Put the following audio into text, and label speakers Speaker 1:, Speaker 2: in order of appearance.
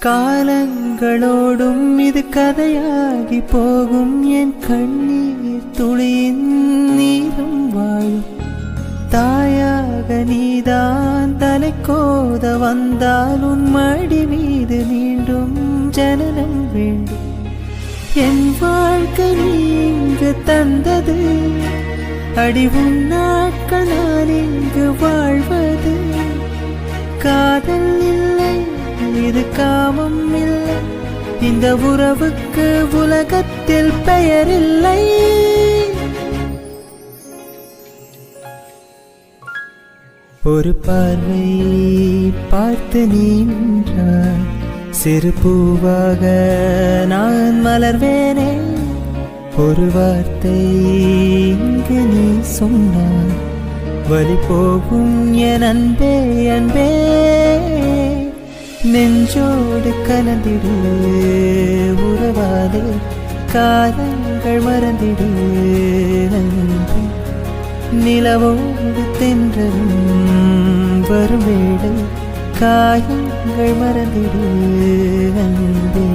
Speaker 1: காலங்களோடும் இது கதையாகி போகும். என் கண்ணீர் துளியின் நீரும் வாழும். தாயாக நீதான் தலைக்கோத வந்தால் உன் மடி மீது மீண்டும் ஜனனம் வேண்டும். என் வாழ்க்கை நீங்கு தந்தது அடிவும் நாட்கள் நான் இங்கு வாழ்வது. காதல் இல்லை, இது காமம் இல்லை, இந்த உறவுக்கு உலகத்தில் பெயரில்லை. ஒரு பார்வை பார்த்து நின்றாய், சிறு பூவாக நான் மலர்வேனே. ஒரு வார்த்தை இங்கு நீ சொன்னாய், வழி போகும் என் அன்பே அன்பே. நெஞ்சோடு கலந்திடு உறவாதே, காலங்கள் மறந்திடு அன்பே. நிலவோடு தென்றலும் வரும் வேளை, காயங்கள் மறந்திடு அன்பே.